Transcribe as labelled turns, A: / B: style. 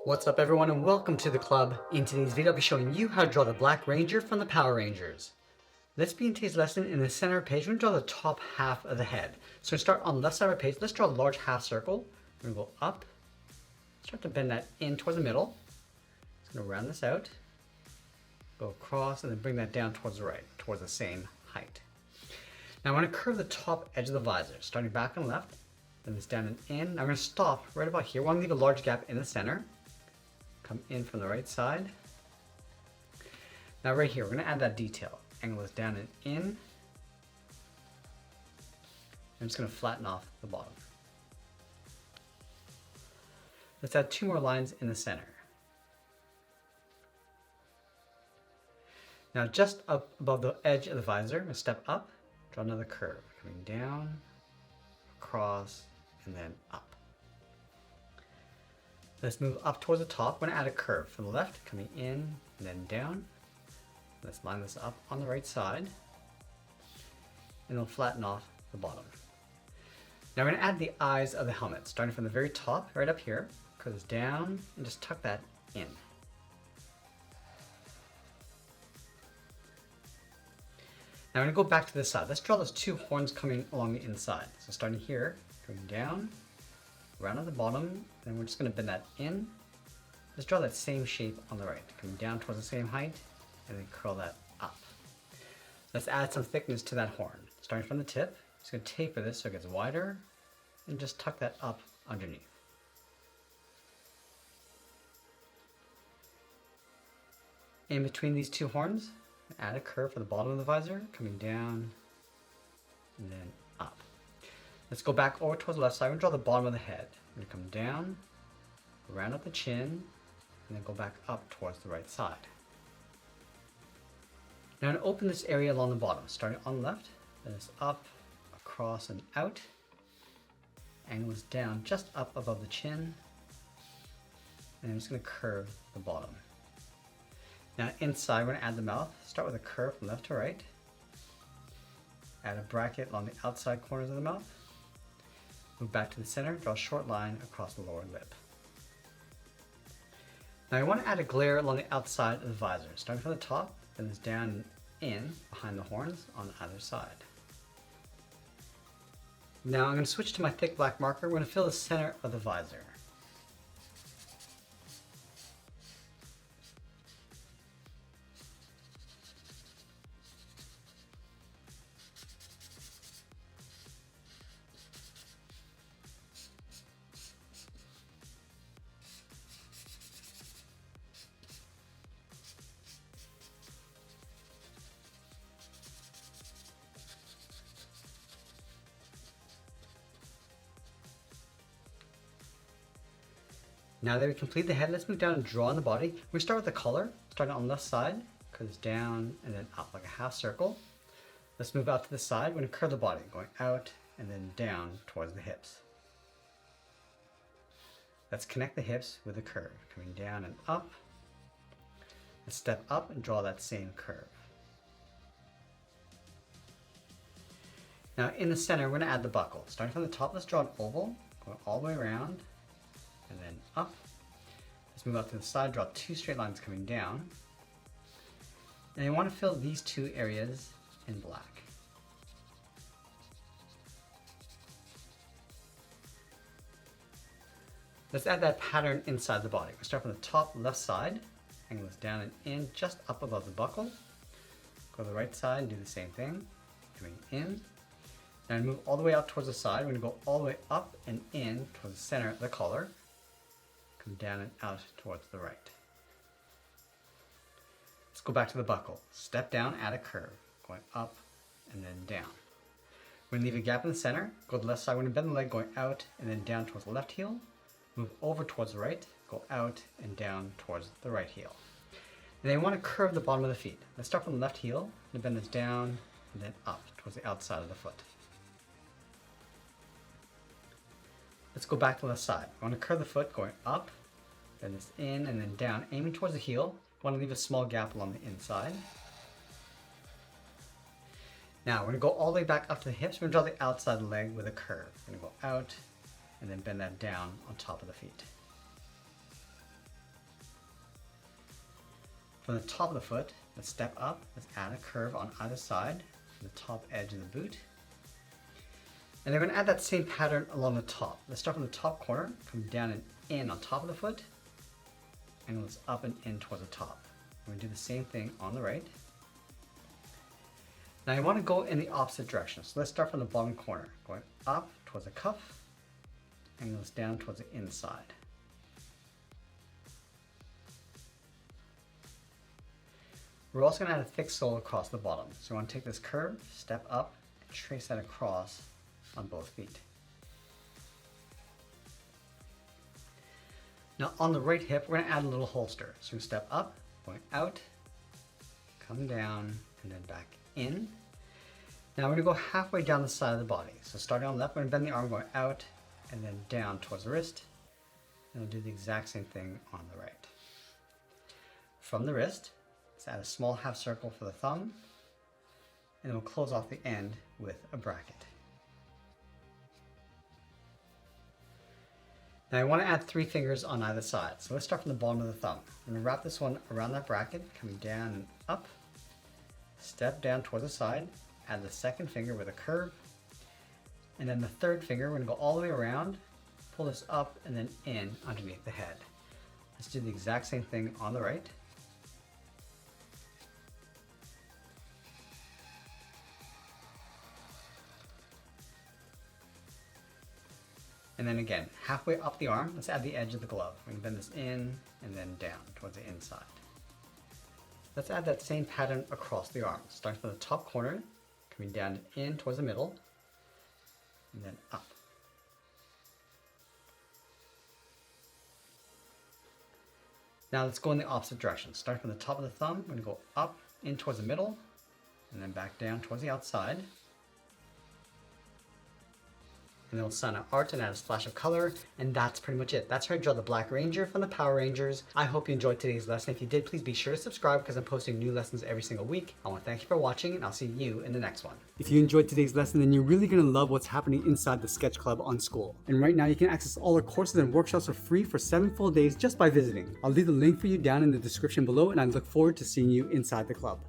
A: What's up everyone and welcome to the club. In today's video I'll be showing you how to draw the Black Ranger from the Power Rangers. Let's begin today's lesson. In the center of the page. We're going to draw the top half of the head. So we start on the left side of the page. Let's draw a large half circle. We're going to go up, start to bend that in towards the middle. Just going to round this out, go across and then bring that down towards the right, towards the same height. Now I'm going to curve the top edge of the visor, starting back and left, then this down and in. Now I'm going to stop right about here. We want to leave a large gap in the center. Come in from the right side. Now right here, we're going to add that detail. Angle this down and in. I'm just going to flatten off the bottom. Let's add two more lines in the center. Now just up above the edge of the visor, I'm going to step up, draw another curve. Coming down, across, and then up. Let's move up towards the top. We're going to add a curve from the left, coming in and then down. Let's line this up on the right side, and we'll flatten off the bottom. Now we're going to add the eyes of the helmet, starting from the very top, right up here. Curve this down and just tuck that in. Now we're going to go back to this side. Let's draw those two horns coming along the inside. So starting here, going down, round at the bottom, and we're just going to bend that in. Let's draw that same shape on the right, coming down towards the same height, and then curl that up. Let's add some thickness to that horn. Starting from the tip, just going to taper this so it gets wider, and just tuck that up underneath. In between these two horns, add a curve for the bottom of the visor, coming down, and then up. Let's go back over towards the left side and draw the bottom of the head. I'm going to come down, round up the chin, and then go back up towards the right side. Now I'm going to open this area along the bottom, starting on the left, then it's up, across, and out. Angle is down just up above the chin, and I'm just going to curve the bottom. Now inside, we're going to add the mouth. Start with a curve from left to right. Add a bracket along the outside corners of the mouth. Move back to the center, draw a short line across the lower lip. Now you want to add a glare along the outside of the visor, starting from the top, then this down and in behind the horns on either side. Now I'm going to switch to my thick black marker. We're going to fill the center of the visor. Now that we complete the head, let's move down and draw on the body. We start with the color, starting on the left side, curve this down and then up like a half circle. Let's move out to the side. We're going to curve the body, going out and then down towards the hips. Let's connect the hips with a curve, coming down and up. Let's step up and draw that same curve. Now in the center, we're going to add the buckle. Starting from the top, let's draw an oval, going all the way around, and then up. Let's move out to the side, draw two straight lines coming down. And you want to fill these two areas in black. Let's add that pattern inside the body. We'll start from the top left side, angle this down and in just up above the buckle. Go to the right side and do the same thing, coming in. Now move all the way out towards the side. We're going to go all the way up and in towards the center of the collar. Come down and out towards the right. Let's go back to the buckle. Step down, add a curve, going up and then down. We're going to leave a gap in the center. Go to the left side. We're going to bend the leg going out and then down towards the left heel. Move over towards the right, go out and down towards the right heel. And then you want to curve the bottom of the feet. Let's start from the left heel and bend this down and then up towards the outside of the foot. Let's go back to the left side. I want to curve the foot going up, then this in and then down, aiming towards the heel. I want to leave a small gap along the inside. Now we're going to go all the way back up to the hips. We're going to draw the outside of the leg with a curve. We're going to go out and then bend that down on top of the feet. From the top of the foot, let's step up, let's add a curve on either side, the top edge of the boot. And they're going to add that same pattern along the top. Let's start from the top corner, come down and in on top of the foot, and let's up and in towards the top. We're going to do the same thing on the right. Now you want to go in the opposite direction. So let's start from the bottom corner, going up towards the cuff, and goes down towards the inside. We're also going to add a thick sole across the bottom. So we want to take this curve, step up, and trace that across on both feet. Now on the right hip, we're going to add a little holster. So we step up, going out, come down, and then back in. Now we're going to go halfway down the side of the body. So starting on the left, we're going to bend the arm going out and then down towards the wrist. And we'll do the exact same thing on the right. From the wrist, let's add a small half circle for the thumb, and then we'll close off the end with a bracket. Now I want to add 3 fingers on either side. So let's start from the bottom of the thumb. I'm going to wrap this one around that bracket, coming down and up, step down towards the side, add the second finger with a curve, and then the third finger, we're going to go all the way around, pull this up and then in underneath the head. Let's do the exact same thing on the right. And then again, halfway up the arm, let's add the edge of the glove. We're going to bend this in and then down towards the inside. Let's add that same pattern across the arm. Starting from the top corner, coming down and in towards the middle, and then up. Now let's go in the opposite direction. Starting from the top of the thumb, we're going to go up in towards the middle, and then back down towards the outside. And then we'll sign our art and add a splash of color, and that's pretty much it. That's how I draw the Black Ranger from the Power Rangers. I hope you enjoyed today's lesson. If you did, please be sure to subscribe because I'm posting new lessons every single week. I want to thank you for watching, and I'll see you in the next one. If you enjoyed today's lesson, then you're really going to love what's happening inside the Sketch Club on School. And right now you can access all our courses and workshops for free for 7 full days just by visiting. I'll leave the link for you down in the description below, and I look forward to seeing you inside the club.